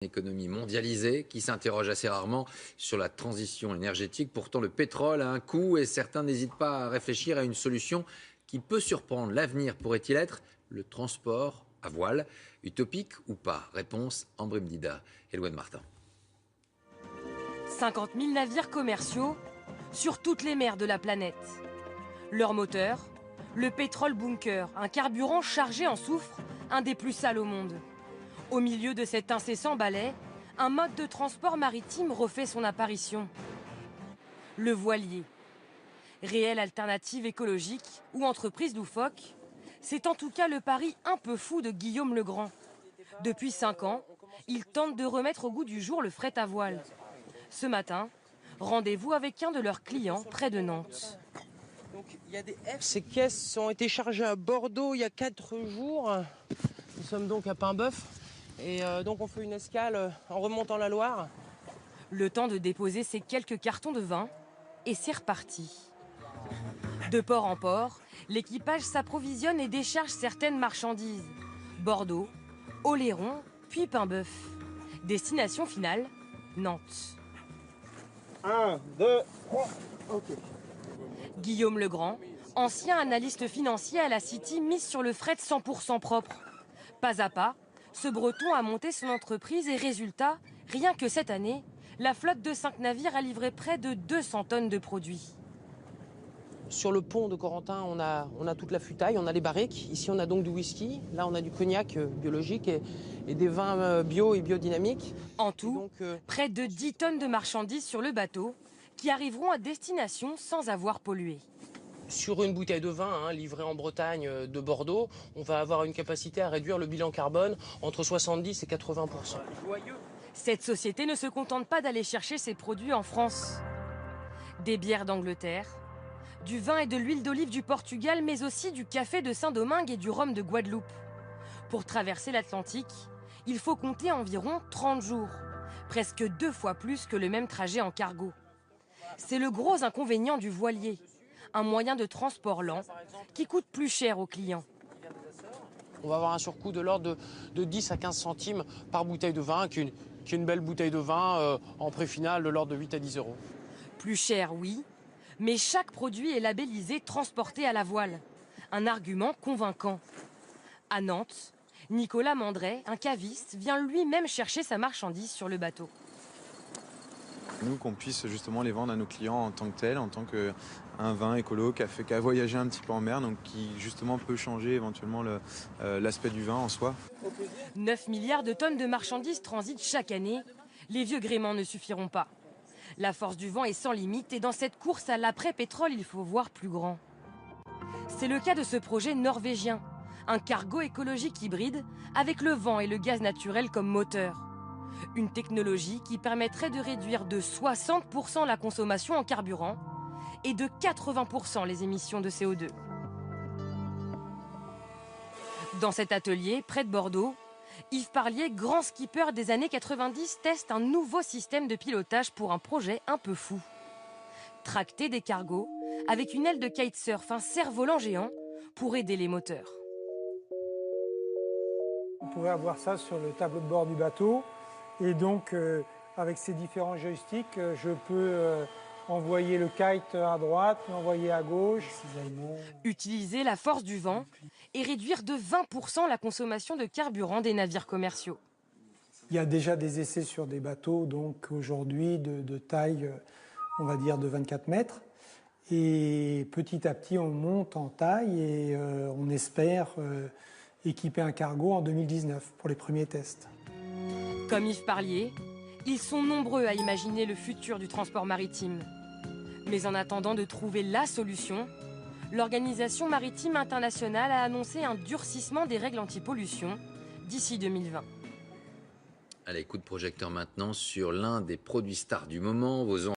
Économie mondialisée qui s'interroge assez rarement sur la transition énergétique. Pourtant, le pétrole a un coût et certains n'hésitent pas à réfléchir à une solution qui peut surprendre. L'avenir pourrait-il être le transport à voile? Utopique ou pas? Réponse Ambre Mdida. Eloine Martin. 50 000 navires commerciaux sur toutes les mers de la planète. Leur moteur, le pétrole bunker, un carburant chargé en soufre, un des plus sales au monde. Au milieu de cet incessant balai, un mode de transport maritime refait son apparition. Le voilier. Réelle alternative écologique ou entreprise loufoque, c'est en tout cas le pari un peu fou de Guillaume Legrand. Depuis 5 ans, il tente de remettre au goût du jour le fret à voile. Ce matin, rendez-vous avec un de leurs clients près de Nantes. Ces caisses ont été chargées à Bordeaux il y a 4 jours. Nous sommes donc à Paimboeuf. Et donc on fait une escale en remontant la Loire. Le temps de déposer ces quelques cartons de vin et c'est reparti. De port en port, l'équipage s'approvisionne et décharge certaines marchandises. Bordeaux, Oléron, puis Paimboeuf. Destination finale, Nantes. 1, 2, 3, ok. Guillaume Legrand, ancien analyste financier à la City, mise sur le fret 100% propre. Pas à pas, ce Breton a monté son entreprise et résultat, rien que cette année, la flotte de 5 navires a livré près de 200 tonnes de produits. Sur le pont de Corentin, on a toute la futaille, on a les barriques. Ici, on a donc du whisky. Là, on a du cognac biologique et des vins bio et biodynamiques. En tout, près de 10 tonnes de marchandises sur le bateau qui arriveront à destination sans avoir pollué. Sur une bouteille de vin livrée en Bretagne de Bordeaux, on va avoir une capacité à réduire le bilan carbone entre 70 et 80%. Cette société ne se contente pas d'aller chercher ses produits en France. Des bières d'Angleterre, du vin et de l'huile d'olive du Portugal, mais aussi du café de Saint-Domingue et du rhum de Guadeloupe. Pour traverser l'Atlantique, il faut compter environ 30 jours, presque 2 fois plus que le même trajet en cargo. C'est le gros inconvénient du voilier, un moyen de transport lent qui coûte plus cher aux clients. On va avoir un surcoût de l'ordre de 10 à 15 centimes par bouteille de vin, qui est une belle bouteille de vin en prix final de l'ordre de 8 à 10 euros. Plus cher, oui, mais chaque produit est labellisé transporté à la voile. Un argument convaincant. À Nantes, Nicolas Mandret, un caviste, vient lui-même chercher sa marchandise sur le bateau. Nous, qu'on puisse justement les vendre à nos clients en tant que tel, en tant qu'un vin écolo qui a voyagé un petit peu en mer, donc qui justement peut changer éventuellement l'aspect du vin en soi. 9 milliards de tonnes de marchandises transitent chaque année. Les vieux gréements ne suffiront pas. La force du vent est sans limite et dans cette course à l'après-pétrole, il faut voir plus grand. C'est le cas de ce projet norvégien, un cargo écologique hybride avec le vent et le gaz naturel comme moteur. Une technologie qui permettrait de réduire de 60% la consommation en carburant et de 80% les émissions de CO2. Dans cet atelier, près de Bordeaux, Yves Parlier, grand skipper des années 90, teste un nouveau système de pilotage pour un projet un peu fou. Tracter des cargos avec une aile de kitesurf, un cerf-volant géant, pour aider les moteurs. On pourrait avoir ça sur le tableau de bord du bateau. Et donc, avec ces différents joysticks, je peux envoyer le kite à droite, l'envoyer à gauche. Utiliser la force du vent et réduire de 20% la consommation de carburant des navires commerciaux. Il y a déjà des essais sur des bateaux, donc aujourd'hui de taille, on va dire, de 24 mètres. Et petit à petit, on monte en taille et on espère équiper un cargo en 2019 pour les premiers tests. Comme Yves Parlier, ils sont nombreux à imaginer le futur du transport maritime. Mais en attendant de trouver la solution, l'Organisation maritime internationale a annoncé un durcissement des règles anti-pollution d'ici 2020. Allez, coup de projecteur maintenant sur l'un des produits stars du moment, vos